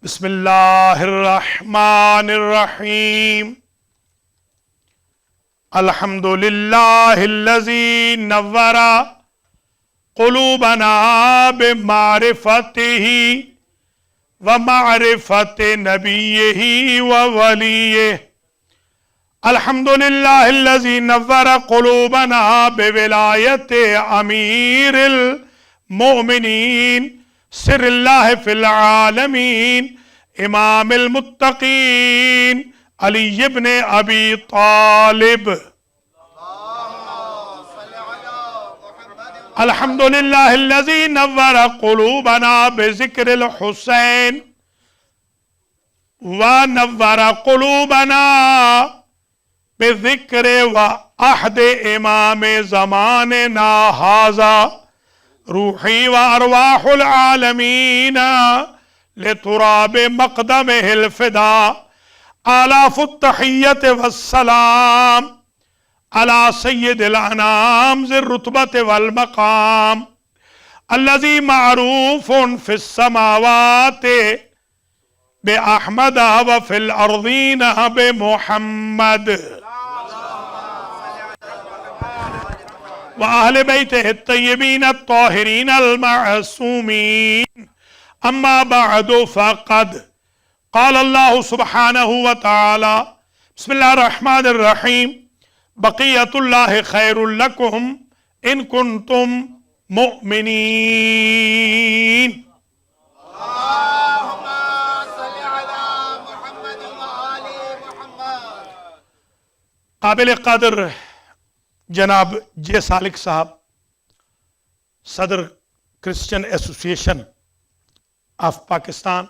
بسم اللہ الرحمن الرحیم الحمد للہ الذی نور قلوبنا بمعرفتہ ومعرفت نبیہ وولیہ الحمد للہ الذی نور قلوبنا بولایت امیر المؤمنین سر اللہ فی العالمین امام المتقین علی ابن ابی طالب الحمدللہ الذی نور قلوبنا بذکر الحسین ونور قلوبنا بذکر وعہد امام زماننا ھذا روحی و ارواح العالمین لتراب مقدمہ الفدا آلاف التحیت والسلام علی سید الانام ذی الرتبۃ والمقام الذی معروف فی السماوات بأحمد وفی الارضین بمحمد وأہل بیتہ الطیبین الطاہرین المعصومین اما بعد فقد قال اللہ سبحانہ وتعالی بسم اللہ الرحمن الرحیم بقیت اللہ خیر لکم ان کنتم مؤمنین اللہم صلی علی محمد وآل محمد۔ قابل قدر جناب جے سالک صاحب صدر کرسچن ایسوسیشن آف پاکستان،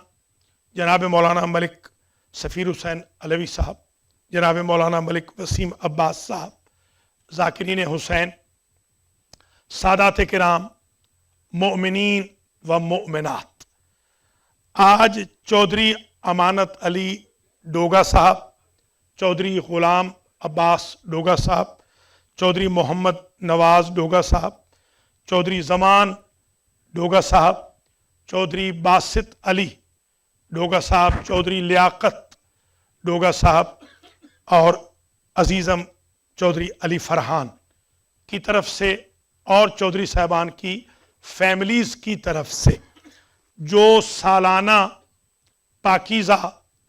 جناب مولانا ملک سفیر حسین علوی صاحب، جناب مولانا ملک وسیم عباس صاحب، ذاکرین حسین، سادات کرام، مؤمنین و مؤمنات، آج چودھری امانت علی ڈوگا صاحب، چودھری غلام عباس ڈوگا صاحب، چودھری محمد نواز ڈوگا صاحب، چودھری زمان ڈوگا صاحب، چودھری باسط علی ڈوگا صاحب، چودھری لیاقت ڈوگا صاحب اور عزیزم چودھری علی فرحان کی طرف سے اور چودھری صاحبان کی فیملیز کی طرف سے جو سالانہ پاکیزہ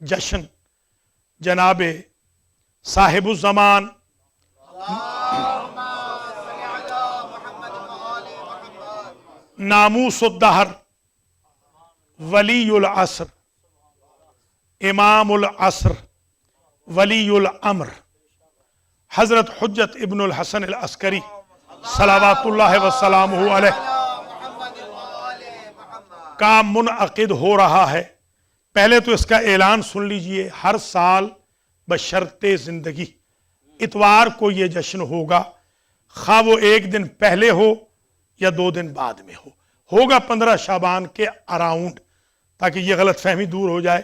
جشن جناب صاحب الزمان ناموس الدہر ولی العصر امام العصر ولی الامر حضرت حجت ابن الحسن العسکری صلوات اللہ وسلامہ علیہ کا منعقد ہو رہا ہے۔ پہلے تو اس کا اعلان سن لیجئے، ہر سال بشرط زندگی اتوار کو یہ جشن ہوگا، خواہ وہ ایک دن پہلے ہو یا 2 دن بعد میں ہوگا 15 شعبان کے اراؤنڈ، تاکہ یہ غلط فہمی دور ہو جائے۔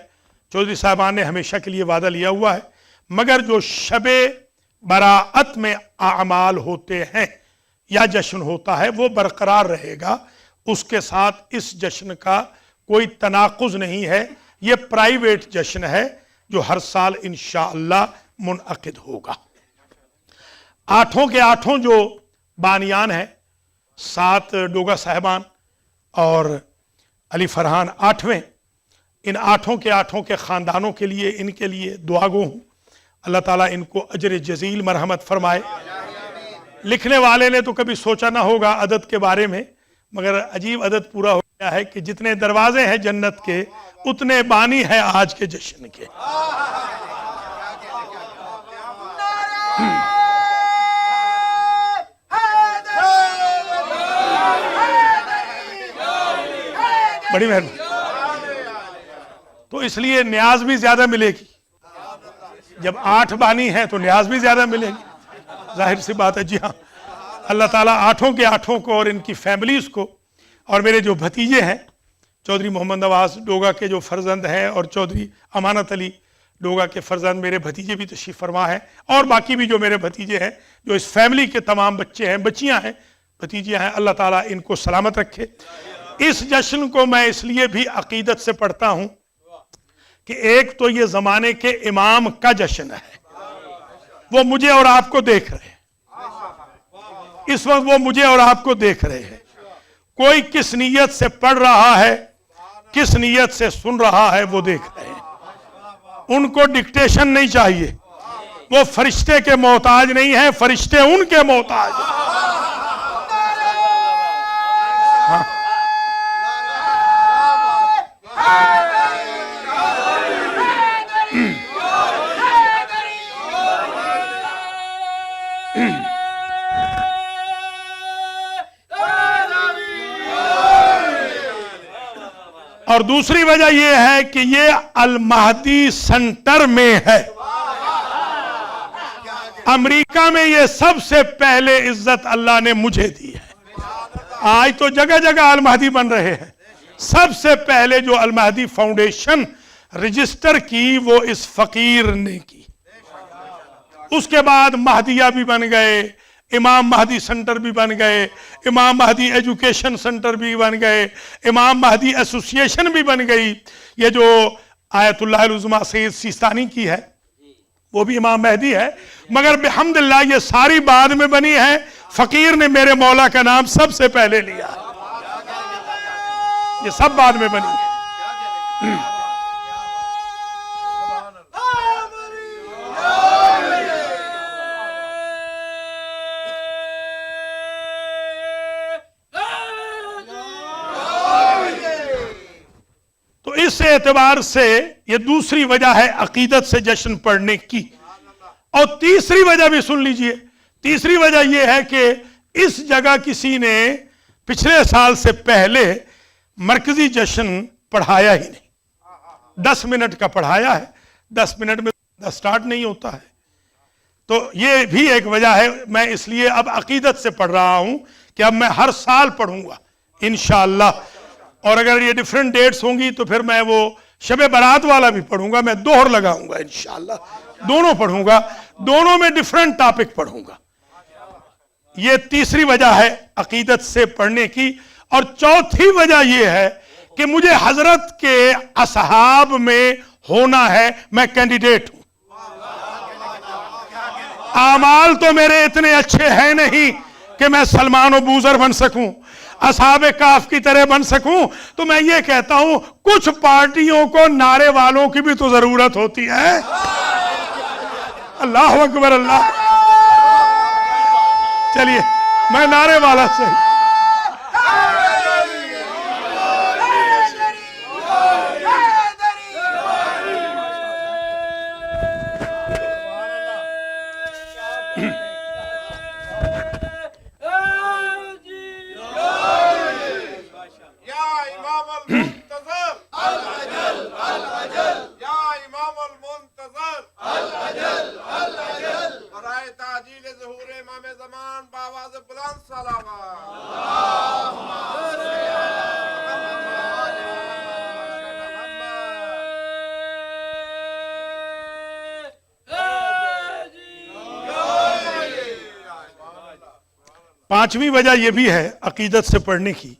چودھری صاحبان نے ہمیشہ کے لیے وعدہ لیا ہوا ہے، مگر جو شب براءت میں اعمال ہوتے ہیں یا جشن ہوتا ہے وہ برقرار رہے گا، اس کے ساتھ اس جشن کا کوئی تناقض نہیں ہے۔ یہ پرائیویٹ جشن ہے جو ہر سال انشاءاللہ منعقد ہوگا۔ 8 کے 8 جو بانیان ہیں، 7 ڈوگا صاحبان اور علی فرحان 8ویں، ان 8 کے 8 کے خاندانوں کے لیے، ان کے لیے دعا گو ہوں، اللہ تعالیٰ ان کو اجر جزیل مرحمت فرمائے۔ لکھنے والے نے تو کبھی سوچا نہ ہوگا عدد کے بارے میں، مگر عجیب عدد پورا ہو گیا ہے کہ جتنے دروازے ہیں جنت کے اتنے بانی ہیں آج کے جشن کے۔ بڑی مہربانی، تو اس لیے نیاز بھی زیادہ ملے گی۔ جب 8 بانی ہیں تو نیاز بھی زیادہ ملے گی، ظاہر سی بات ہے۔ جی ہاں، اللہ تعالیٰ 8 کے 8 کو اور ان کی فیملیز کو، اور میرے جو بھتیجے ہیں چودھری محمد نواز ڈوگا کے جو فرزند ہیں اور چودھری امانت علی ڈوگا کے فرزند میرے بھتیجے بھی تشریف فرما ہیں، اور باقی بھی جو میرے بھتیجے ہیں، جو اس فیملی کے تمام بچے ہیں، بچیاں ہیں، بھتیجیاں ہیں، اللہ تعالیٰ ان کو سلامت رکھے۔ اس جشن کو میں اس لیے بھی عقیدت سے پڑھتا ہوں کہ ایک تو یہ زمانے کے امام کا جشن ہے، وہ مجھے اور آپ کو دیکھ رہے ہیں اس وقت، وہ مجھے اور آپ کو دیکھ رہے ہیں، کوئی کس نیت سے پڑھ رہا ہے، کس نیت سے سن رہا ہے، وہ دیکھ رہے ہیں۔ ان کو ڈکٹیشن نہیں چاہیے، وہ فرشتے کے محتاج نہیں ہیں، فرشتے ان کے محتاج ہیں۔ اور دوسری وجہ یہ ہے کہ یہ المہدی سنٹر میں ہے، امریکہ میں یہ سب سے پہلے عزت اللہ نے مجھے دی ہے۔ آج تو جگہ جگہ المہدی بن رہے ہیں، سب سے پہلے جو المہدی فاؤنڈیشن رجسٹر کی وہ اس فقیر نے کی، اس کے بعد مہدیہ بھی بن گئے، امام مہدی سنٹر بھی بن گئے، امام مہدی ایجوکیشن سنٹر بھی بن گئے، امام مہدی ایسوسییشن بھی بن گئی۔ یہ جو آیت اللہ العظمیٰ سید سیستانی کی ہے وہ بھی امام مہدی ہے، مگر بحمداللہ یہ ساری بعد میں بنی ہے، فقیر نے میرے مولا کا نام سب سے پہلے لیا، یہ سب بعد میں بنی ہے۔ تو اس اعتبار سے یہ دوسری وجہ ہے عقیدت سے جشن پڑھنے کی۔ اور تیسری وجہ بھی سن لیجئے، تیسری وجہ یہ ہے کہ اس جگہ کسی نے پچھلے سال سے پہلے مرکزی جشن پڑھایا ہی نہیں، 10 منٹ کا پڑھایا ہے، 10 منٹ میں سٹارٹ نہیں ہوتا ہے۔ تو یہ بھی ایک وجہ ہے، میں اس لیے اب عقیدت سے پڑھ رہا ہوں کہ اب میں ہر سال پڑھوں گا انشاءاللہ، اور اگر یہ ڈیفرنٹ ڈیٹس ہوں گی تو پھر میں وہ شب برات والا بھی پڑھوں گا، میں دوہر لگاؤں گا انشاءاللہ، دونوں پڑھوں گا، دونوں میں ڈیفرنٹ ٹاپک پڑھوں گا۔ یہ تیسری وجہ ہے عقیدت سے پڑھنے کی۔ اور چوتھی وجہ یہ ہے کہ مجھے حضرت کے اصحاب میں ہونا ہے، میں کینڈیڈیٹ ہوں۔ اعمال تو میرے اتنے اچھے ہیں نہیں کہ میں سلمان و بوذر بن سکوں، اصحاب کہف کی طرح بن سکوں، تو میں یہ کہتا ہوں کچھ پارٹیوں کو نعرے والوں کی بھی تو ضرورت ہوتی ہے۔ اللہ اکبر، اللہ، چلیے میں نعرے والا صحیح۔ پانچویں وجہ یہ بھی ہے عقیدت سے پڑھنے کی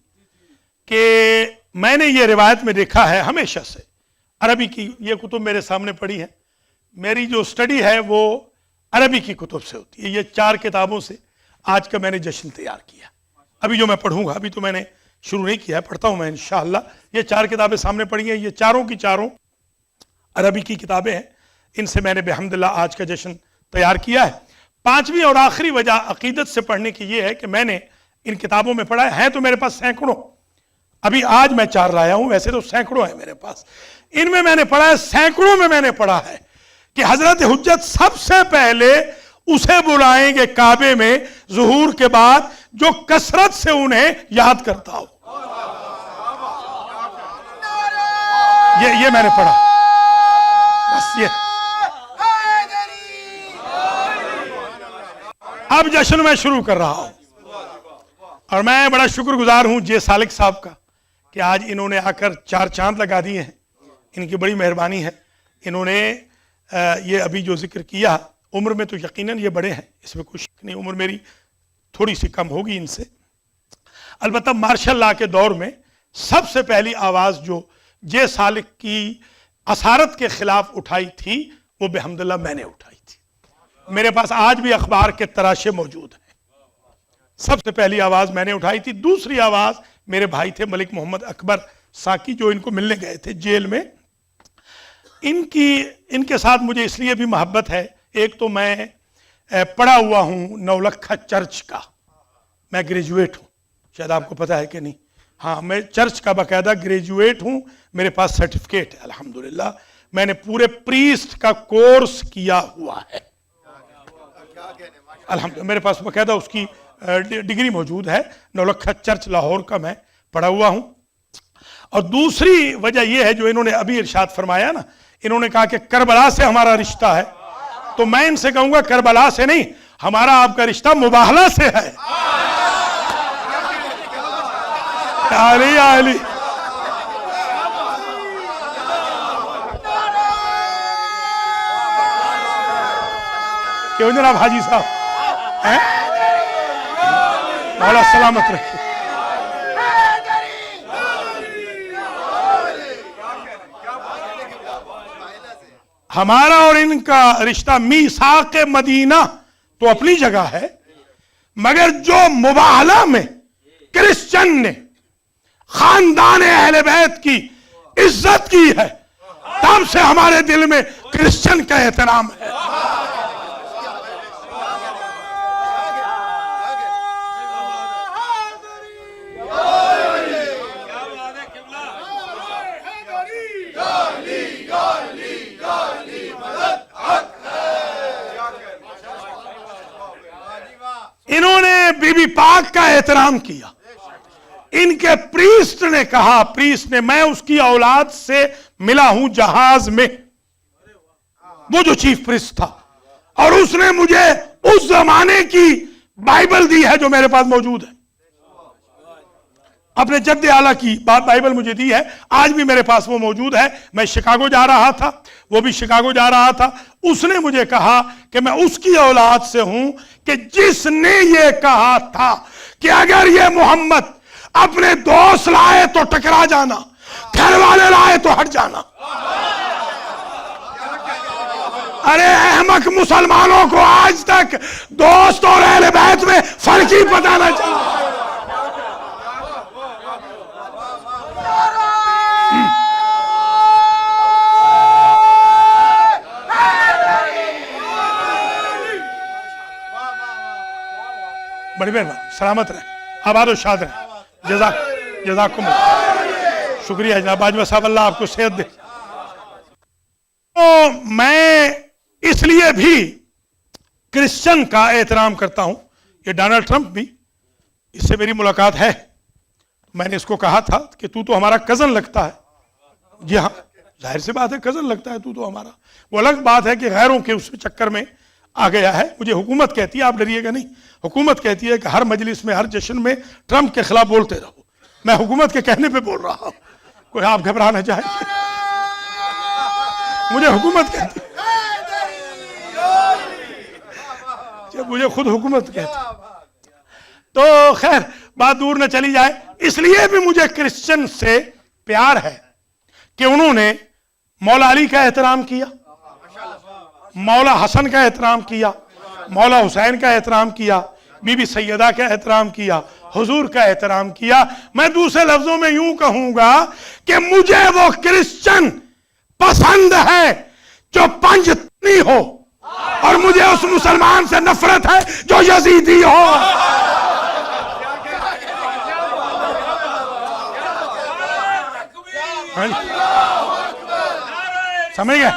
کہ میں نے یہ روایت میں دیکھا ہے ہمیشہ سے، عربی کی یہ کتب میرے سامنے پڑھی ہے، میری جو سٹڈی ہے وہ عربی کی کتب سے ہوتی ہے۔ یہ 4 کتابوں سے آج کا میں نے جشن تیار کیا، ابھی جو میں پڑھوں گا، ابھی تو میں نے شروع نہیں کیا ہے، پڑھتا ہوں میں انشاءاللہ۔ یہ 4 کتابیں سامنے پڑھی ہیں، یہ چاروں کی چاروں عربی کی کتابیں ہیں، ان سے میں نے بحمداللہ آج کا جشن تیار کیا ہے۔ پانچویں اور آخری وجہ عقیدت سے پڑھنے کی یہ ہے کہ میں نے ان کتابوں میں پڑھا ہے تو میرے پاس سینکڑوں، ابھی آج میں 4 لایا ہوں، ویسے تو سینکڑوں ہیں میرے پاس، ان میں نے پڑھا ہے، سینکڑوں میں نے پڑھا ہے کہ حضرت حجت سب سے پہلے اسے بلائیں گے کعبے میں ظہور کے بعد جو کثرت سے انہیں یاد کرتا ہو۔ یہ میں نے پڑھا، بس یہ۔ اب جشن میں شروع کر رہا ہوں، اور میں بڑا شکر گزار ہوں جے سالک صاحب کا کہ آج انہوں نے آ کر 4 چاند لگا دیے ہیں، ان کی بڑی مہربانی ہے۔ انہوں نے یہ ابھی جو ذکر کیا، عمر میں تو یقیناً یہ بڑے ہیں، اس میں کوئی شک نہیں، عمر میری تھوڑی سی کم ہوگی ان سے، البتہ مارشل لا کے دور میں سب سے پہلی آواز جو جے سالک کی اسارت کے خلاف اٹھائی تھی وہ بحمداللہ میں نے اٹھائی تھی. میرے پاس آج بھی اخبار کے تراشے موجود ہیں. سب سے پہلی آواز میں نے اٹھائی تھی. دوسری آواز میرے بھائی تھے ملک محمد اکبر ساکی جو ان کو ملنے گئے تھے جیل میں. ان کے ساتھ مجھے اس لیے بھی محبت ہے. ایک تو میں پڑھا ہوا ہوں نولکھا چرچ کا، میں گریجویٹ ہوں، شاید آپ کو پتا ہے کہ نہیں. ہاں میں چرچ کا باقاعدہ گریجویٹ ہوں، میرے پاس سرٹیفکیٹ ہے الحمدللہ. میں نے پورے پریسٹ کا کورس کیا ہوا ہے الحمدللہ. میرے پاس باقاعدہ اس کی ڈگری موجود ہے. نولکھا چرچ لاہور کا میں پڑھا ہوا ہوں. اور دوسری وجہ یہ ہے جو انہوں نے ابھی ارشاد فرمایا نا، انہوں نے کہا کہ کربلا سے ہمارا رشتہ ہے، تو میں ان سے کہوں گا کربلا سے نہیں، ہمارا آپ کا رشتہ مباہلہ سے ہے. علی علی کیوں جناب حاجی صاحب ہیں؟ مولا سلامت رکھے. ہمارا اور ان کا رشتہ میثاق مدینہ تو اپنی جگہ ہے، مگر جو مباہلہ میں کرسچن نے خاندان اہل بیت کی عزت کی ہے، تب سے ہمارے دل میں کرسچن کا احترام ہے. انہوں نے بی بی پاک کا احترام کیا. ان کے پریسٹ نے کہا، پریسٹ نے، میں اس کی اولاد سے ملا ہوں جہاز میں، وہ جو چیف پریسٹ تھا، اور اس نے مجھے اس زمانے کی بائبل دی ہے جو میرے پاس موجود ہے. اپنے جد اعلیٰ کی بائبل مجھے دی ہے، آج بھی میرے پاس وہ موجود ہے. میں شکاگو جا رہا تھا، وہ بھی شکاگو جا رہا تھا. اس نے مجھے کہا کہ میں اس کی اولاد سے ہوں کہ جس نے یہ کہا تھا کہ اگر یہ محمد اپنے دوست لائے تو ٹکرا جانا، گھر والے لائے تو ہٹ جانا. ارے احمق مسلمانوں کو آج تک دوست اور اہل بیت میں فرق ہی پتہ نہ چلا. بڑی مہربانی، سلامت رہیں، آباد و شاد رہیں. جزاکم اللہ. شکریہ جناب باجوہ صاحب، اللہ آپ کو صحت دے. تو میں اس لیے بھی کرسچن کا احترام کرتا ہوں. یہ ڈونلڈ ٹرمپ بھی، اس سے میری ملاقات ہے. میں نے اس کو کہا تھا کہ تو ہمارا کزن لگتا ہے. جی ہاں، ظاہر سی بات ہے، کزن لگتا ہے تو ہمارا. وہ الگ بات ہے کہ غیروں کے اس چکر میں آ گیا ہے. مجھے حکومت کہتی ہے، آپ ڈریے گا نہیں، حکومت کہتی ہے کہ ہر مجلس میں، ہر جشن میں ٹرمپ کے خلاف بولتے رہو. میں حکومت کے کہنے پہ بول رہا ہوں، کوئی آپ گھبرانا چاہے. مجھے حکومت کہتی ہے، جب مجھے خود حکومت کہتی. تو خیر بات دور نہ چلی جائے. اس لیے بھی مجھے کرسچن سے پیار ہے کہ انہوں نے مولا علی کا احترام کیا، مولا حسن کا احترام کیا، مولا حسین کا احترام کیا، بی بی سیدہ کا احترام کیا، حضور کا احترام کیا. میں دوسرے لفظوں میں یوں کہوں گا کہ مجھے وہ کرسچن پسند ہے جو پنجتنی ہو، اور مجھے اس مسلمان سے نفرت ہے جو یزیدی ہو. سمجھ گئے؟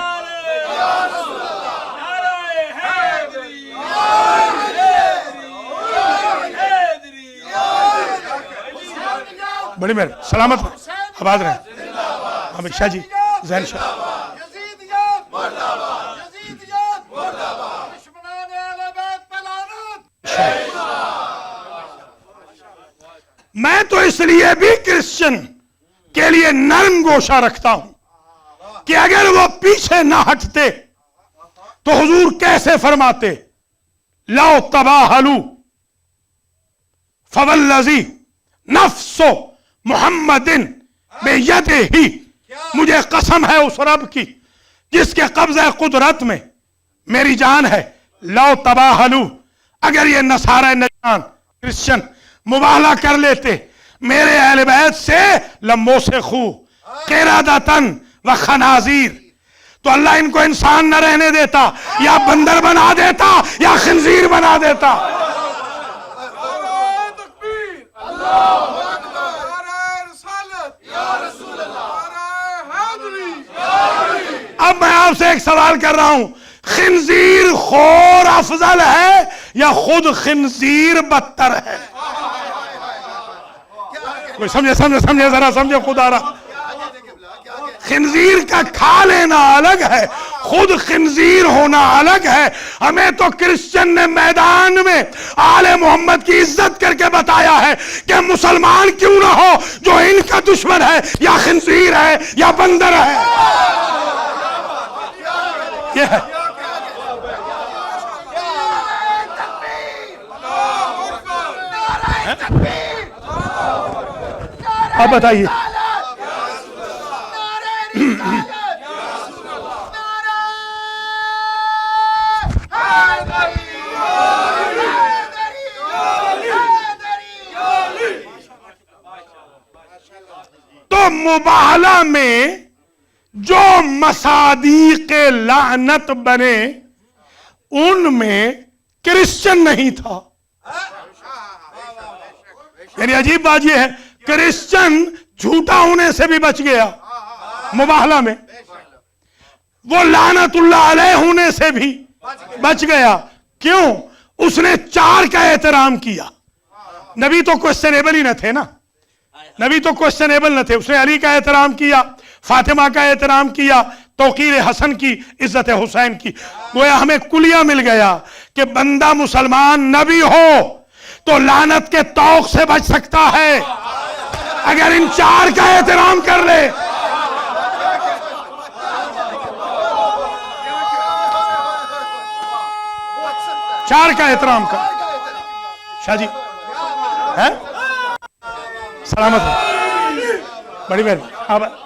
بڑی مہربانی، سلامت رہے، آباد رہے. حامد شاہ جی، زین شاہ. میں تو اس لیے بھی کرسچن کے لیے نرم گوشہ رکھتا ہوں کہ اگر وہ پیچھے نہ ہٹتے تو حضور کیسے فرماتے، لو تباہلو فوالذی نفس محمد بیدہ مجھے قسم ہے اس رب کی جس کے قبضہ قدرت میں میری جان ہے، لو تباہلو، اگر یہ نصارہ نجران کرسچن مباہلہ کر لیتے میرے اہل بیت سے، لموسخو قردۃ و خنازیر، تو اللہ ان کو انسان نہ رہنے دیتا، یا بندر بنا دیتا یا خنزیر بنا دیتا۔ اب میں آپ سے ایک سوال کر رہا ہوں، خنزیر خور افضل ہے یا خود خنزیر بدتر ہے؟ کوئی سمجھے ذرا سمجھے خدا رہا۔ خنزیر کا کھا لینا الگ ہے، خود خنزیر ہونا الگ ہے۔ ہمیں تو کرسچن نے میدان میں آل محمد کی عزت کر کے بتایا ہے کہ مسلمان کیوں نہ ہو جو ان کا دشمن ہے، یا خنزیر ہے یا بندر ہے۔ یہ ہے۔ اب بتائیے، تو مباہلہ میں جو مصادیق لعنت بنے ان میں کرسچن نہیں تھا۔ یعنی عجیب بات یہ ہے، کرسچن جھوٹا ہونے سے بھی بچ گیا مباہلہ میں، وہ لعنت اللہ علیہ ہونے سے بھی بچ گیا۔ کیوں؟ اس نے 4 کا احترام کیا۔ نبی تو کوسچنیبل ہی نہ تھے نا، نبی تو کوسچنیبل نہ تھے۔ اس نے علی کا احترام کیا، فاطمہ کا احترام کیا، توقیر حسن کی، عزت حسین کی۔ گویا ہمیں کلیہ مل گیا کہ بندہ مسلمان نبی ہو تو لعنت کے طوق سے بچ سکتا ہے اگر ان 4 کا احترام کر لے۔ چار کا احترام کر۔ شاہ جی ہے سلامت ہے، بڑی مہربانی۔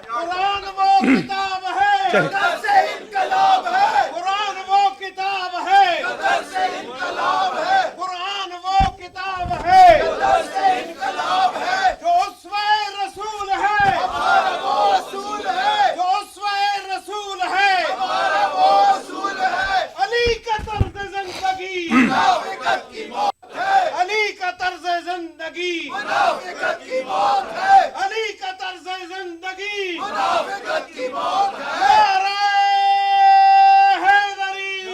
قرآن وہ کتاب ہے درس انقلاب ہے، قرآن وہ کتاب ہے درس انقلاب ہے، قرآن وہ کتاب ہے درس انقلاب ہے، جو اسوہ رسول ہے ہمارا وہ رسول ہے، جو اسوہ رسول ہے ہمارا وہ رسول ہے۔ علی کا طرز زندگی منافقت کی موت ہے، علی کا طرز زندگی منافقت کی موت ہے، علی کا طرز زندگی منافقت کی موت ہے۔ حیدری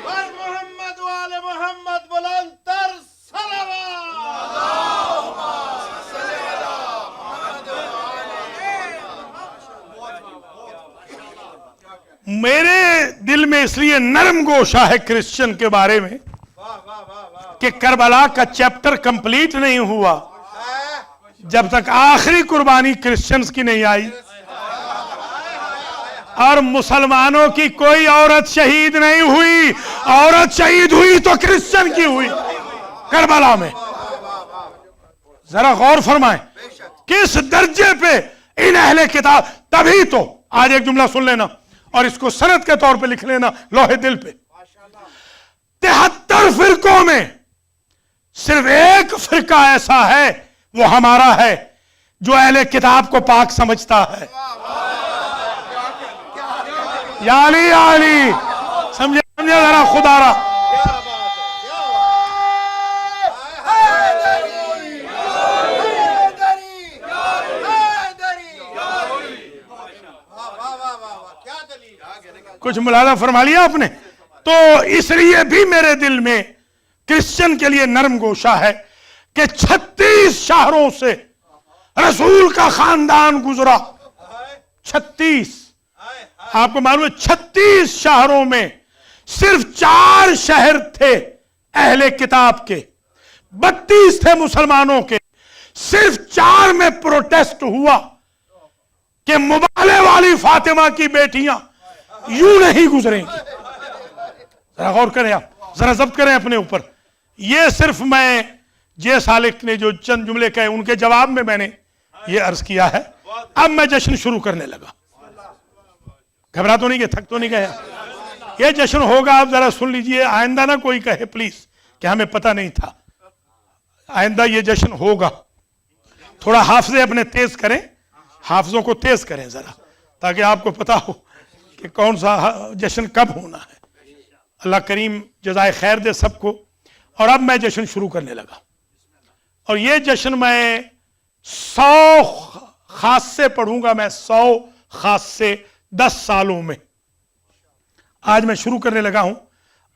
اور محمد وآل محمد بلند تر صلوات۔ میرے دل میں اس لیے نرم گوشہ ہے کرسچن کے بارے میں کہ کربلا کا چیپٹر کمپلیٹ نہیں ہوا جب تک آخری قربانی کرسچنز کی نہیں آئی، اور مسلمانوں کی کوئی عورت شہید نہیں ہوئی۔ عورت شہید ہوئی تو کرسچن کی ہوئی کربلا میں۔ ذرا غور فرمائیں کس درجے پہ ان اہل کتاب۔ تبھی تو آج ایک جملہ سن لینا اور اس کو سند کے طور پہ لکھ لینا لوہے دل پہ، 73 فرقوں میں صرف ایک فرقہ ایسا ہے، وہ ہمارا ہے، جو اہل کتاب کو پاک سمجھتا ہے۔ یا علی یا علی، سمجھے ذرا خدا را۔ کچھ ملاحظہ فرما لیا آپ نے؟ تو اس لیے بھی میرے دل میں کرسچن کے لیے نرم گوشہ ہے کہ 36 شہروں سے رسول کا خاندان گزرا۔ 36، آپ کو معلوم ہے 36 شہروں میں صرف 4 شہر تھے اہل کتاب کے، 32 تھے مسلمانوں کے۔ صرف 4 میں پروٹیسٹ ہوا کہ مبالے والی فاطمہ کی بیٹیاں یوں نہیں گزریں گی۔ ذرا غور کریں، آپ ذرا ضبط کریں اپنے اوپر۔ یہ صرف میں جے سالک نے جو چند جملے کہے ان کے جواب میں نے یہ عرض کیا ہے اب میں جشن شروع کرنے لگا. گھبرا تو نہیں گئے, تھک تو نہیں گیا؟ یہ جشن ہوگا, آپ ذرا سن لیجئے, آئندہ نہ کوئی کہے پلیز کہ ہمیں پتہ نہیں تھا. آئندہ یہ جشن ہوگا. تھوڑا حافظے اپنے تیز کریں, حافظوں کو تیز کریں ذرا, تاکہ آپ کو پتا ہو کہ کون سا جشن کب ہونا ہے. اللہ کریم جزائے خیر دے سب کو. اور اب میں جشن شروع کرنے لگا, اور یہ جشن میں 100 خاصے پڑھوں گا. میں 100 خاصے 10 سالوں میں. آج میں شروع کرنے لگا ہوں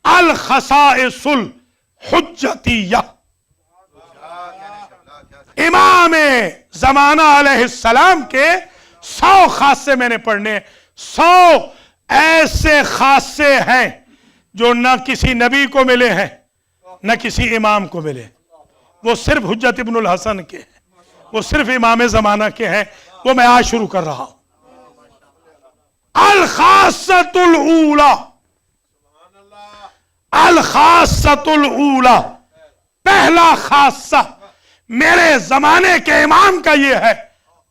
الخصائص الحجتیہ. امام زمانہ علیہ السلام کے 100 خاصے میں نے پڑھنے. 100 ایسے خاصے ہیں جو نہ کسی نبی کو ملے ہیں نہ کسی امام کو ملے. وہ صرف حجت ابن الحسن کے ہیں, وہ صرف امام زمانہ کے ہیں. وہ میں آج شروع کر رہا ہوں. الخاصۃ الاولی, الخاصۃ الاولی, پہلا خاصہ میرے زمانے کے امام کا یہ ہے,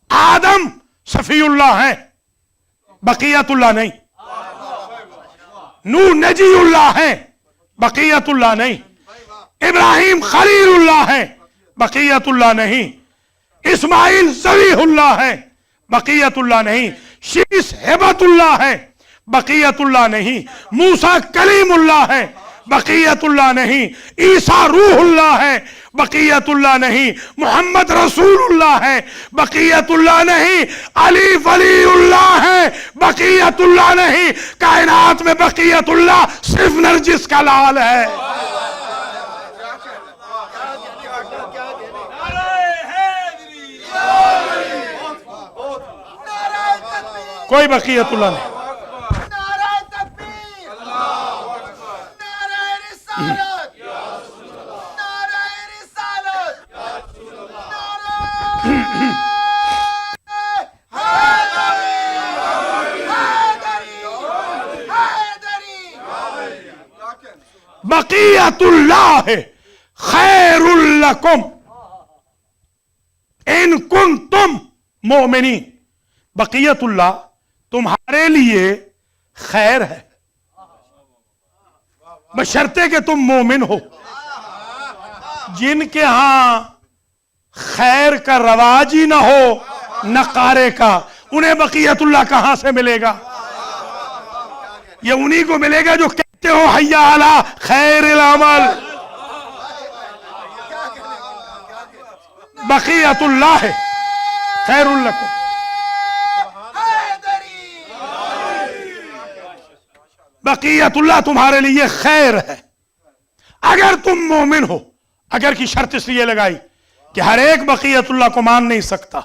آدم صفی اللہ ہیں, بقیت اللہ نہیں. نوح نجی اللہ ہیں, بقیت اللہ نہیں. ابراہیم خلیل اللہ ہیں, بقیت اللہ نہیں. اسماعیل ذبیح اللہ ہیں, بقیت اللہ نہیں. شیس ہبت اللہ ہیں, بقیت اللہ نہیں. موسیٰ کلیم اللہ ہیں, بقیت اللہ نہیں. عیسیٰ روح اللہ ہیں, بقیت اللہ نہیں. محمد رسول اللہ ہیں, بقیت اللہ نہیں. علی ولی اللہ ہیں, بقیت اللہ نہیں. کائنات میں بقیت اللہ صرف نرجس کا لال ہے. کوئی بقیت اللہ نہیں. نعرہ تکبیر, نعرہ رسالت, نعرہ رسالت, نعرہ حیدری. بقیت اللہ خیر لکم ان کنتم مؤمنین. بقیت اللہ تمہارے لیے خیر ہے, بشرطے کہ تم مومن ہو. جن کے ہاں خیر کا رواج ہی نہ ہو نہ قارے کا, انہیں بقیت اللہ کہاں سے ملے گا؟ یہ انہی کو ملے گا جو کہتے ہو حیا علی خیر العمل. بقیت اللہ ہے خیر لکم. بقیت اللہ تمہارے لیے خیر ہے اگر تم مومن ہو. اگر کی شرط اس لیے لگائی کہ ہر ایک بقیت اللہ کو مان نہیں سکتا,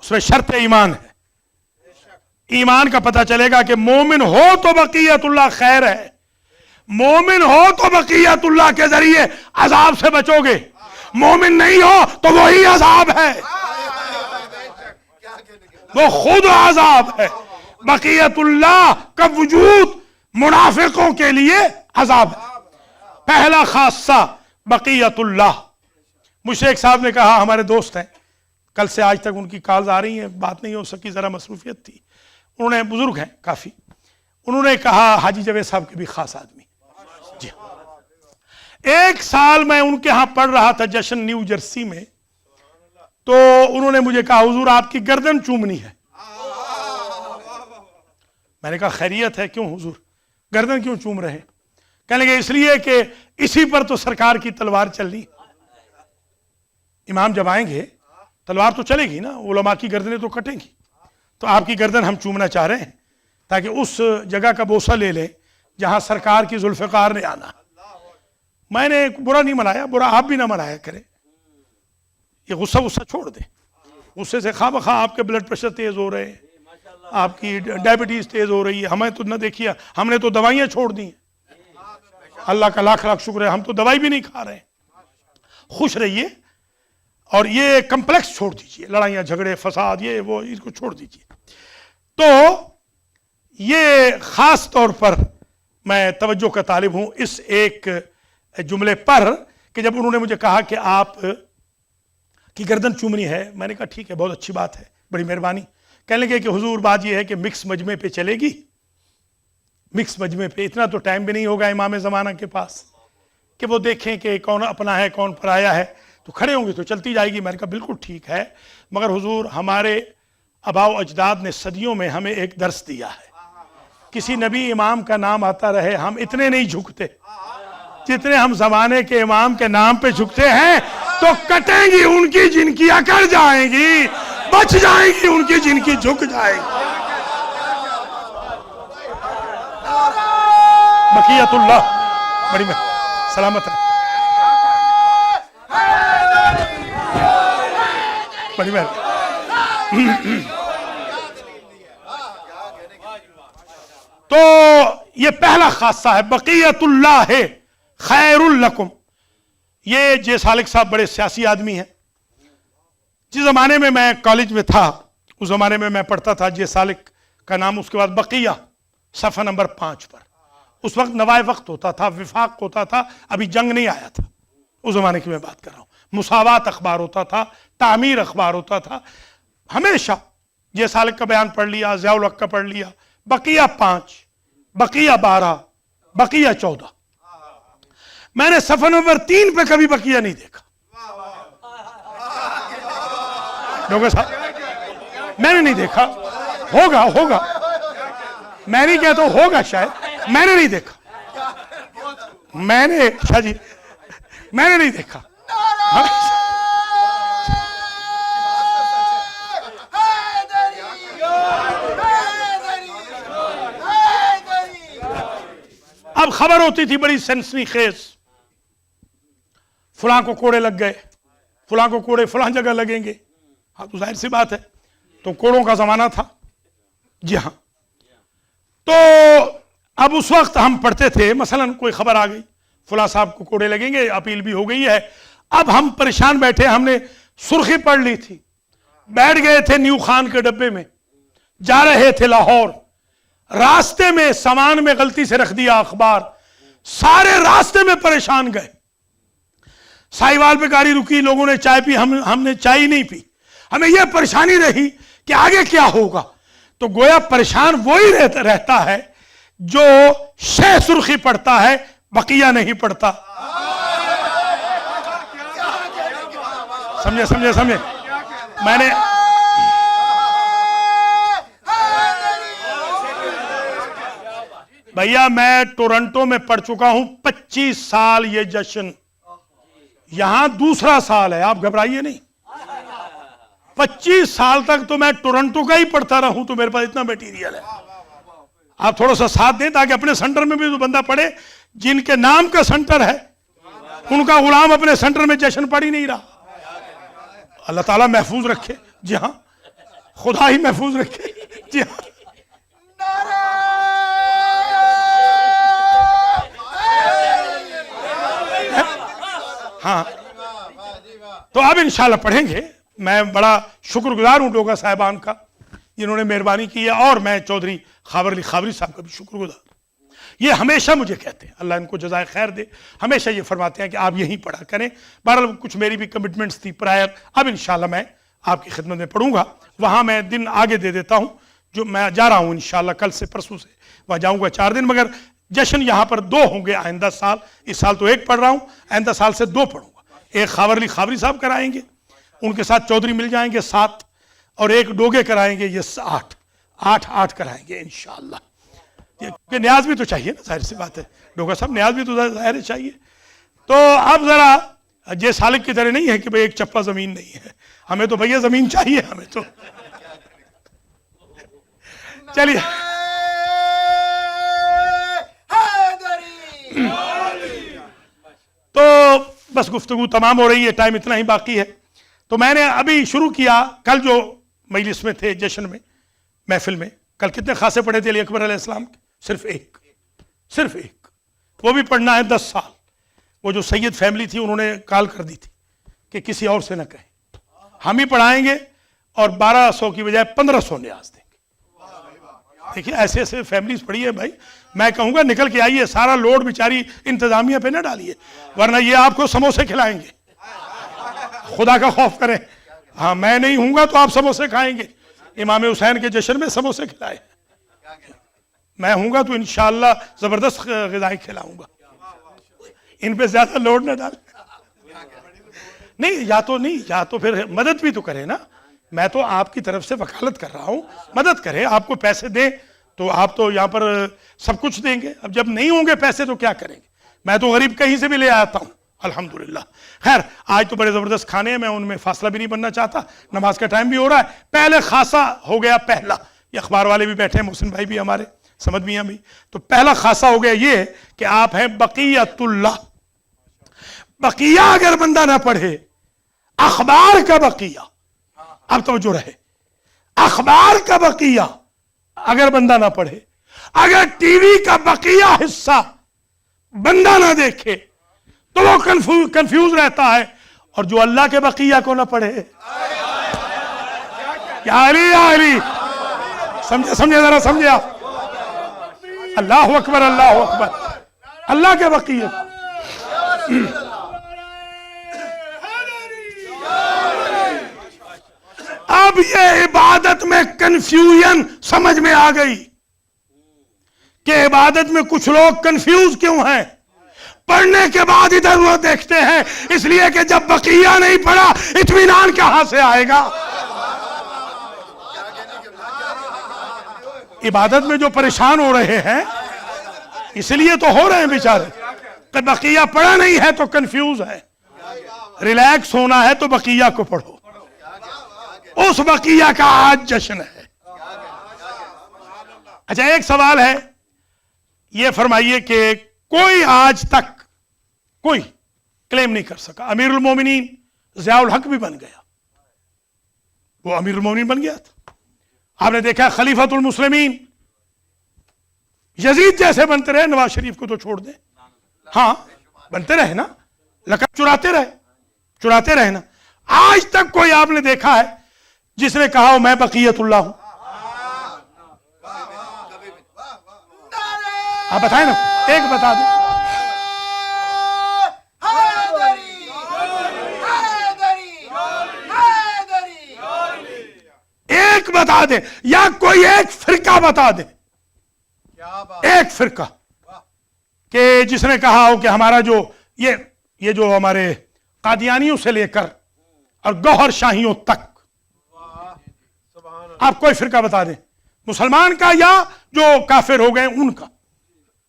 اس میں شرط ایمان ہے. ایمان کا پتہ چلے گا کہ مومن ہو تو بقیت اللہ خیر ہے, مومن ہو تو بقیت اللہ کے ذریعے عذاب سے بچو گے, مومن نہیں ہو تو وہی عذاب ہے, وہ خود عذاب ہے. بقیت اللہ کا وجود منافقوں کے لیے عذاب ہے. پہلا خاصہ بقیت اللہ. مجھ سے ایک صاحب نے کہا, ہمارے دوست ہیں, کل سے آج تک ان کی کالز آ رہی ہیں, بات نہیں ہو سکی, ذرا مصروفیت تھی. انہوں نے, بزرگ ہیں کافی, انہوں نے کہا حاجی جاوید صاحب کے بھی خاص آدمی. جی, ایک سال میں ان کے ہاں پڑھ رہا تھا جشن نیو جرسی میں, تو انہوں نے مجھے کہا حضور آپ کی گردن چومنی ہے. میں نے کہا خیریت ہے, کیوں حضور گردن کیوں چوم رہے؟ کہنے لگے اس لیے کہ اسی پر تو سرکار کی تلوار چلنی. امام جب آئیں گے تلوار تو چلے گی نا, علماء کی گردنیں تو کٹیں گی, تو آپ کی گردن ہم چومنا چاہ رہے ہیں تاکہ اس جگہ کا بوسہ لے لیں جہاں سرکار کی ذوالفقار نے آنا. میں نے برا نہیں منایا, برا آپ بھی نہ منایا کریں. یہ غصہ چھوڑ دیں. غصے سے خواہ بخواہ آپ کے بلڈ پریشر تیز ہو رہے ہیں, آپ کی ڈائبٹیز تیز ہو رہی ہے. ہمیں تو نہ دیکھیا, ہم نے تو دوائیاں چھوڑ دی ہیں. اللہ کا لاکھ لاکھ شکر ہے, ہم تو دوائی بھی نہیں کھا رہے ہیں. خوش رہیے, اور یہ کمپلیکس چھوڑ دیجئے, لڑائیاں جھگڑے فساد یہ وہ, اس کو چھوڑ دیجئے. تو یہ خاص طور پر میں توجہ کا طالب ہوں اس ایک جملے پر کہ جب انہوں نے مجھے کہا کہ آپ کی گردن چومنی ہے, میں نے کہا ٹھیک ہے, بہت اچھی بات ہے, بڑی مہربانی. کہنے لگے کہ حضور بات یہ ہے کہ مکس مجمع پہ چلے گی؟ مکس مجمع پہ اتنا تو ٹائم بھی نہیں ہوگا امام زمانہ کے پاس کہ وہ دیکھیں کہ کون اپنا ہے کون پرایا ہے، تو کھڑے ہوں گے تو چلتی جائے گی. میں نے کہا بالکل ٹھیک ہے، مگر حضور ہمارے آباء و اجداد نے صدیوں میں ہمیں ایک درس دیا ہے، کسی نبی امام کا نام آتا رہے ہم اتنے نہیں جھکتے جتنے ہم زمانے کے امام کے نام پہ جھکتے ہیں. تو کٹیں گی ان کی جن کی اکڑ جائیں گی، بچ جائیں گی ان کی جن کی جھک جائیں گی. بقیت اللہ بڑی میں سلامت ہے، بڑی میں. تو یہ پہلا خاصہ ہے بقیت اللہ خیر لکم. یہ جے سالک صاحب بڑے سیاسی آدمی ہیں. جس زمانے میں میں کالج میں تھا اس زمانے میں میں پڑھتا تھا جے سالک کا نام، اس کے بعد بقیہ صفحہ نمبر 5 پر. اس وقت نوائے وقت ہوتا تھا، وفاق ہوتا تھا، ابھی جنگ نہیں آیا تھا. اس زمانے کی میں بات کر رہا ہوں. مساوات اخبار ہوتا تھا، تعمیر اخبار ہوتا تھا. ہمیشہ جے سالک کا بیان پڑھ لیا، ضیاء الحق کا پڑھ لیا، بقیہ 5، بقیہ 12، بقیہ 14. میں نے صفحہ نمبر 3 پہ کبھی بقیہ نہیں دیکھا. ڈاکٹر صاحب میں نے نہیں دیکھا. ہوگا میں نہیں کہتا ہوگا شاید، میں نے نہیں دیکھا. میں نے شاہ جی میں نے نہیں دیکھا. اب خبر ہوتی تھی بڑی سنسنی خیز، فلاں کو کوڑے لگ گئے، فلاں کو کوڑے فلاں جگہ لگیں گے. ہاں تو ظاہر سی بات ہے، تو کوڑوں کا زمانہ تھا. جی ہاں. تو اب اس وقت ہم پڑھتے تھے، مثلا کوئی خبر آ گئی فلاں صاحب کو کوڑے لگیں گے، اپیل بھی ہو گئی ہے. اب ہم پریشان بیٹھے، ہم نے سرخی پڑھ لی تھی، بیٹھ گئے تھے نیو خان کے ڈبے میں، جا رہے تھے لاہور. راستے میں سامان میں غلطی سے رکھ دیا اخبار، سارے راستے میں پریشان گئے. سائیوال پہ گاڑی رکی، لوگوں نے چائے پی، ہم نے چائے نہیں پی. ہمیں یہ پریشانی رہی کہ آگے کیا ہوگا. تو گویا پریشان وہی رہتا ہے جو شہ سرخی پڑھتا ہے، بقیہ نہیں پڑھتا. سمجھے میں نے بھیا میں ٹورنٹو میں پڑھ چکا ہوں 25 سال. یہ جشن یہاں دوسرا سال ہے، آپ گھبرائیے نہیں. 25 سال تک تو میں ٹورنٹو کا ہی پڑھتا رہا ہوں، تو میرے پاس اتنا میٹیریل ہے. آپ تھوڑا سا ساتھ دیں تاکہ اپنے سنٹر میں بھی تو بندہ پڑھے. جن کے نام کا سنٹر ہے ان کا غلام اپنے سنٹر میں جشن پڑھ ہی نہیں رہا. اللہ تعالیٰ محفوظ رکھے. جی ہاں، خدا ہی محفوظ رکھے. جی ہاں. ہاں تو اب انشاءاللہ پڑھیں گے. میں بڑا شکر گزار ہوں ڈوگا صاحبان کا جنہوں نے مہربانی کی ہے، اور میں چودھری خاور علی خاوری صاحب کا بھی شکر گزار. یہ ہمیشہ مجھے کہتے ہیں، اللہ ان کو جزائے خیر دے، ہمیشہ یہ فرماتے ہیں کہ آپ یہیں پڑھا کریں. بہرحال کچھ میری بھی کمٹمنٹس تھی پرائر، اب انشاءاللہ میں آپ کی خدمت میں پڑھوں گا. وہاں میں دن آگے دے دیتا ہوں، جو میں جا رہا ہوں انشاءاللہ کل سے پرسوں سے وہاں جاؤں گا 4 دن. مگر جشن یہاں پر 2 ہوں گے آئندہ سال. اس سال تو 1 پڑھ رہا ہوں، آئندہ سال سے 2 پڑھوں گا. ایک خاور علی خاوری صاحب کرائیں گے، ان کے ساتھ چودھری مل جائیں گے 7، اور ایک ڈوگے کرائیں گے، یہ 8 کرائیں گے انشاءاللہ. کہ نیاز بھی تو چاہیے نا، ظاہر سی بات ہے ڈوگا صاحب، نیاز بھی تو ظاہر چاہیے. تو اب ذرا جے سالک کی طرح نہیں ہے کہ بھئی ایک چپا زمین نہیں ہے، ہمیں تو بھیا زمین چاہیے ہمیں تو. چلیے تو بس گفتگو تمام ہو رہی ہے، ٹائم اتنا ہی باقی ہے. تو میں نے ابھی شروع کیا، کل جو مجلس میں تھے جشن میں محفل میں، کل کتنے خاصے پڑھے تھے علی اکبر علیہ السلام کے؟ صرف ایک، وہ بھی پڑھنا ہے 10 سال. وہ جو سید فیملی تھی انہوں نے کال کر دی تھی کہ کسی اور سے نہ کہیں، ہم ہی پڑھائیں گے، اور 1200 کی بجائے 1500 نیاز دیں گے. دیکھیے ایسے فیملیز پڑھی ہے بھائی. میں کہوں گا نکل کے آئیے، سارا لوڈ بیچاری انتظامیہ پہ نہ ڈالیے، ورنہ یہ آپ کو سموسے کھلائیں گے. خدا کا خوف کریں. ہاں میں نہیں ہوں گا تو آپ سموسے کھائیں گے. امام حسین کے جشن میں سموسے کھلائے. میں ہوں گا تو انشاءاللہ زبردست غذائیں کھلاؤں گا. ان پہ زیادہ لوڈ نہ ڈال. نہیں یا تو پھر مدد بھی تو کرے نا. میں تو آپ کی طرف سے وکالت کر رہا ہوں, مدد کرے. آپ کو پیسے دیں تو آپ تو یہاں پر سب کچھ دیں گے. اب جب نہیں ہوں گے پیسے تو کیا کریں گے؟ میں تو غریب کہیں سے بھی لے آتا ہوں الحمدللہ. خیر آج تو بڑے زبردست کھانے ہیں, میں ان میں فاصلہ بھی نہیں بننا چاہتا, نماز کا ٹائم بھی ہو رہا ہے. پہلے خاصا ہو گیا, پہلا, یہ اخبار والے بھی بیٹھے ہیں, محسن بھائی بھی ہمارے, سمد میاں بھی. تو پہلا خاصا ہو گیا یہ کہ آپ ہیں بقیت اللہ. بقیہ اگر بندہ نہ پڑھے, اخبار کا بقیہ, اب توجہ رہے, اخبار کا بقیہ اگر بندہ نہ پڑھے, اگر ٹی وی کا بقیہ حصہ بندہ نہ دیکھے تو وہ کنفیوز رہتا ہے. اور جو اللہ کے بقیہ کو نہ پڑھے, یا علی سمجھے ذرا سمجھے آپ. اللہ اکبر, اللہ اکبر, اللہ کے بقیہ. اب یہ عبادت میں کنفیوژن سمجھ میں آ گئی کہ عبادت میں کچھ لوگ کنفیوز کیوں ہیں. پڑھنے کے بعد ادھر وہ دیکھتے ہیں, اس لیے کہ جب بقیہ نہیں پڑھا اطمینان کہاں سے آئے گا. عبادت میں جو پریشان ہو رہے ہیں اس لیے تو ہو رہے ہیں بیچارے کہ بقیہ پڑھا نہیں ہے تو کنفیوز ہے. ریلیکس ہونا ہے تو بقیہ کو پڑھو, اس بقیہ کا آج جشن ہے. اچھا ایک سوال ہے, یہ فرمائیے کہ کوئی آج تک کوئی کلیم نہیں کر سکا. امیر المومنین ضیاء الحق بھی بن گیا, وہ امیر المومنین بن گیا تھا. آپ نے دیکھا خلیفۃ المسلمین یزید جیسے بنتے رہے, نواز شریف کو تو چھوڑ دیں, ہاں بنتے رہے نا, لقب چراتے رہے نا. آج تک کوئی آپ نے دیکھا ہے جس نے کہا میں بقیت اللہ ہوں؟ آپ بتائیں نا, ایک بتا دیں. ایک بتا دیں, یا کوئی ایک فرقہ بتا دیں, ایک فرقہ کہ جس نے کہا ہو کہ ہمارا جو یہ جو ہمارے قادیانیوں سے لے کر اور گوہر شاہیوں تک, آپ کوئی فرقہ بتا دیں, مسلمان کا یا جو کافر ہو گئے ان کا.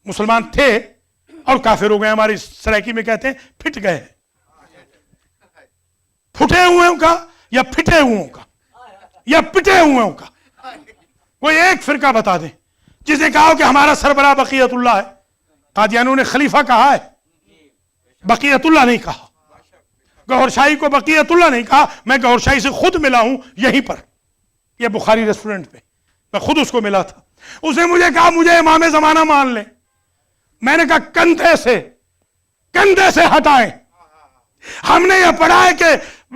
مسلمان تھے اور کافر ہو گئے, ہماری سرائکی میں کہتے ہیں پھٹ گئے, پھٹے ہوئے کا یا پھٹے ہوئے کا یا پٹے ہوئے کا. کوئی ایک فرقہ بتا دیں جس نے کہا کہ ہمارا سربراہ بقیت اللہ ہے. قادیانیوں نے خلیفہ کہا ہے, بقیت اللہ نہیں کہا. گوہر شاہی کو بقیت اللہ نہیں کہا. میں گوہر شاہی سے خود ملا ہوں یہیں پر, یہ بخاری ریسٹورنٹ پہ, میں خود اس کو ملا تھا. اس نے مجھے کہا مجھے امام زمانہ مان لیں. میں نے کہا کندھے سے ہٹائیں. ہم نے یہ پڑھا ہے کہ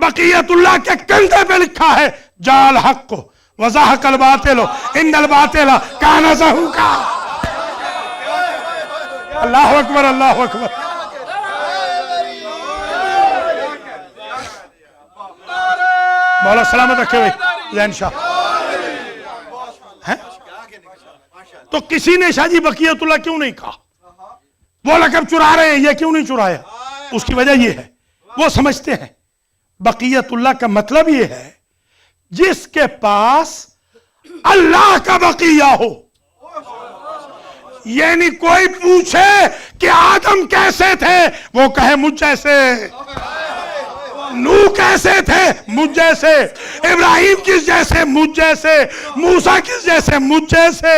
بقیت اللہ کے کندھے پہ لکھا ہے جال حق کو وضاحق الباطل ان الباطل کان زہوقا. اللہ اکبر, اللہ اکبر. مولا سلامت رکھے ہوئے زین شاہ. تو کسی نے شاہ جی بقیت اللہ کیوں نہیں کہا؟ وہ لقب چرا رہے ہیں, یہ کیوں نہیں چرایا؟ اس کی وجہ یہ ہے وہ سمجھتے ہیں بقیت اللہ کا مطلب یہ ہے جس کے پاس اللہ کا بقیہ ہو. یعنی کوئی پوچھے کہ آدم کیسے تھے, وہ کہے مجھ جیسے. نوح کیسے تھے, مجھ جیسے. ابراہیم کس جیسے, مجھ جیسے. موسیٰ کس جیسے, مجھ جیسے.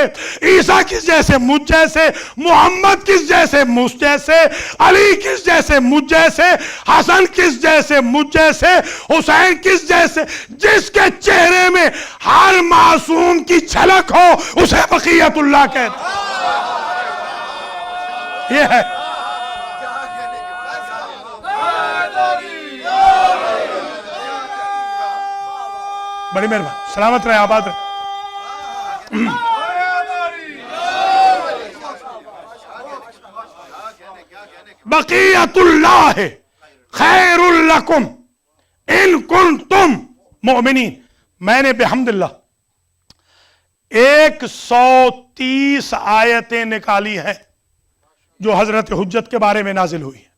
عیسیٰ کس جیسے, مجھ جیسے. محمد کس جیسے, مجھ جیسے. علی کس جیسے, مجھ جیسے. حسن کس جیسے, مجھ جیسے. حسین کس جیسے. جس کے چہرے میں ہر معصوم کی جھلک ہو اسے بقیت اللہ کہتے ہیں. یہ ہے. بڑی مہربانی, سلامت رہے, آباد رہے. بقیت اللہ خیر لکم ان کنتم مؤمنین. میں نے بحمد اللہ 130 آیتیں نکالی ہیں جو حضرت حجت کے بارے میں نازل ہوئی ہیں.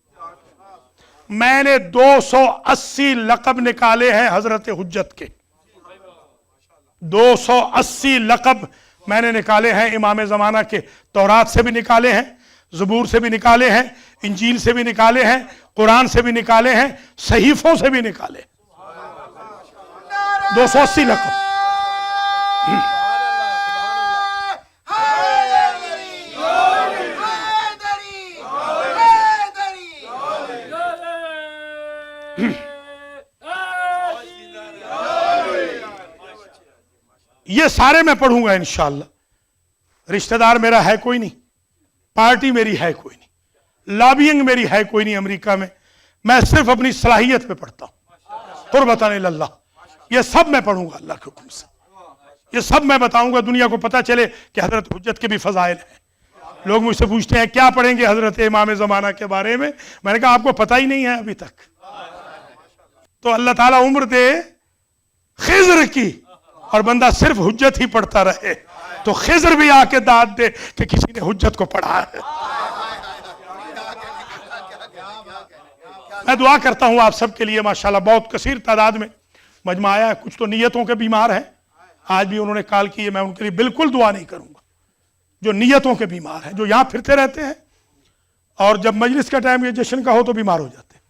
میں نے 280 لقب نکالے ہیں حضرت حجت کے. 280 لقب میں نے نکالے ہیں امام زمانہ کے. تورات سے بھی نکالے ہیں، زبور سے بھی نکالے ہیں، انجیل سے بھی نکالے ہیں، قرآن سے بھی نکالے ہیں، صحیفوں سے بھی نکالے. 280 لقب. یہ سارے میں پڑھوں گا انشاءاللہ. رشتہ دار میرا ہے کوئی نہیں، پارٹی میری ہے کوئی نہیں، لابینگ میری ہے کوئی نہیں امریکہ میں. میں صرف اپنی صلاحیت پہ پڑھتا ہوں، قربتاً اللہ. یہ سب میں پڑھوں گا اللہ کے حکم سے. یہ سب میں بتاؤں گا، دنیا کو پتہ چلے کہ حضرت حجت کے بھی فضائل ہیں. لوگ مجھ سے پوچھتے ہیں کیا پڑھیں گے حضرت امام زمانہ کے بارے میں. میں نے کہا آپ کو پتہ ہی نہیں ہے ابھی تک. تو اللہ تعالیٰ عمر دے خضر کی اور بندہ صرف حجت ہی پڑھتا رہے تو خضر بھی آ کے داد دے کہ کسی نے حجت کو پڑھا ہے. میں دعا کرتا ہوں آپ سب کے لیے. ماشاءاللہ بہت کثیر تعداد میں مجمع آیا ہے. کچھ تو نیتوں کے بیمار ہیں، آج بھی انہوں نے کال کی ہے. میں ان کے لیے بالکل دعا نہیں کروں گا. جو نیتوں کے بیمار ہیں، جو یہاں پھرتے رہتے ہیں اور جب مجلس کا ٹائم یہ جشن کا ہو تو بیمار ہو جاتے ہیں.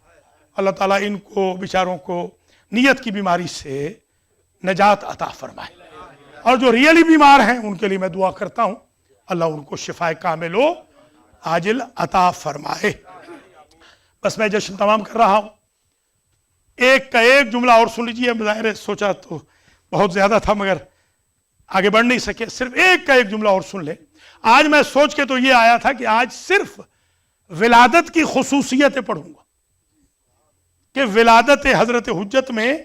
اللہ تعالیٰ ان کو بیچاروں کو نیت کی بیماری سے نجات عطا فرمائے. اور جو ریئلی بیمار ہیں ان کے لیے میں دعا کرتا ہوں اللہ ان کو شفاء کامل و عاجل عطا فرمائے. بس میں جشن تمام کر رہا ہوں. ایک کا ایک جملہ اور سن لیجیے. ظاہر ہے سوچا تو بہت زیادہ تھا مگر آگے بڑھ نہیں سکے. صرف ایک کا ایک جملہ اور سن لیں. آج میں سوچ کے تو یہ آیا تھا کہ آج صرف ولادت کی خصوصیتیں پڑھوں گا کہ ولادت حضرت حجت میں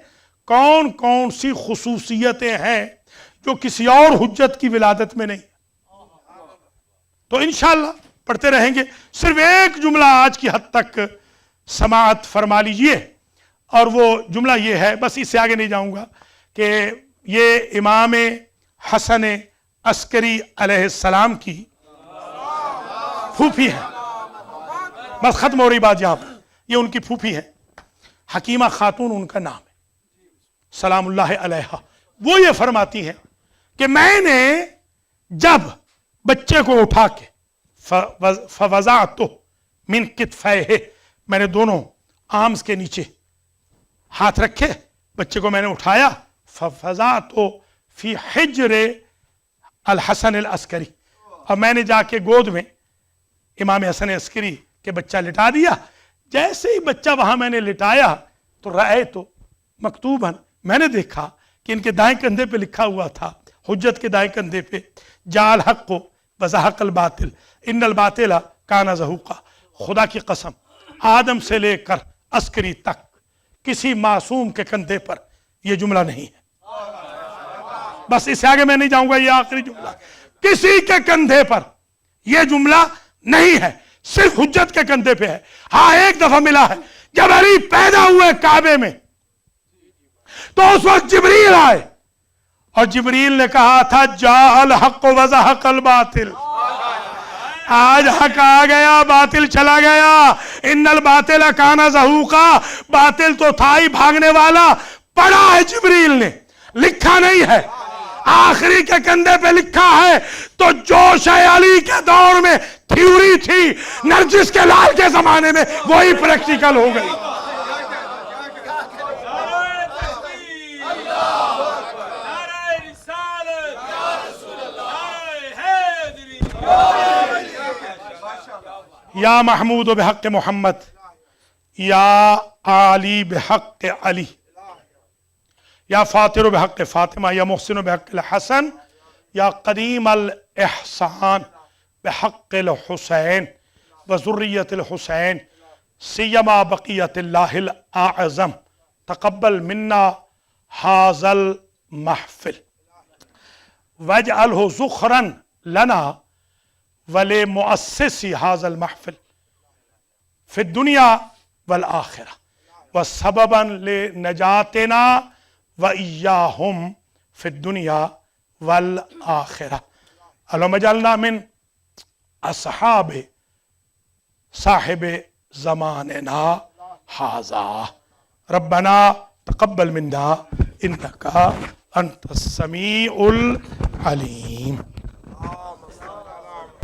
کون کون سی خصوصیتیں ہیں جو کسی اور حجت کی ولادت میں نہیں. تو انشاءاللہ پڑھتے رہیں گے. صرف ایک جملہ آج کی حد تک سماعت فرما لیجئے اور وہ جملہ یہ ہے، بس اس سے آگے نہیں جاؤں گا، کہ یہ امام حسن عسکری علیہ السلام کی پھوپھی ہے. بس ختم ہو رہی بات یہاں پر. یہ ان کی پھوپھی ہے، حکیمہ خاتون ان کا نام ہے سلام اللہ علیہا. وہ یہ فرماتی ہیں کہ میں نے جب بچے کو اٹھا کے فوضعتو من کتفیہ، میں نے دونوں آرمز کے نیچے ہاتھ رکھے، بچے کو میں نے اٹھایا، فوضعتو فی حجر الحسن العسکری، اور میں نے جا کے گود میں امام حسن عسکری کے بچہ لٹا دیا. جیسے ہی بچہ وہاں میں نے لٹایا تو رأیت مکتوباً، میں نے دیکھا کہ ان کے دائیں کندھے پہ لکھا ہوا تھا، حجت کے دائیں کندھے پہ، جاء الحق وزہق الباطل ان الباطل کان زہوقا. خدا کی قسم آدم سے لے کر عسکری تک کسی معصوم کے کندھے پر یہ جملہ نہیں ہے. بس اس سے آگے میں نہیں جاؤں گا. یہ آخری جملہ، کسی کے کندھے پر یہ جملہ نہیں ہے، صرف حجت کے کندھے پہ ہے. ہاں ایک دفعہ ملا ہے جب علی پیدا ہوئے کعبے میں تو اس وقت جبریل آئے اور جبریل نے کہا تھا جاء الحق وزہق الباطل. آج حق آ گیا، باطل چلا گیا. ان الباطل کان زہوقا، باطل تو تھا ہی بھاگنے والا. پڑھا ہے جبریل نے، لکھا نہیں ہے. آخری کے کندھے پہ لکھا ہے تو جوش علی کے دور میں تھیوری تھی، نرجس کے لال کے زمانے میں وہی پریکٹیکل ہو گئی. یا محمود بحق محمد، یا علی بحق علی، یا فاطر بحق فاطمہ، یا محسن بحق الحسن، یا قدیم الاحسان بحق الحسین وذریت الحسین، سیما بقیت اللہ الاعظم تقبل منا هذا المحفل واجعلہ ذخرا لنا ولمؤسس هذا المحفل في الدنيا والآخرة وسببا لنجاتنا وإياهم في الدنيا والآخرہ. اللہم اجعلنا من اصحاب صاحب زماننا ھذا. ربنا تقبل منا انک انت السمیع العلیم.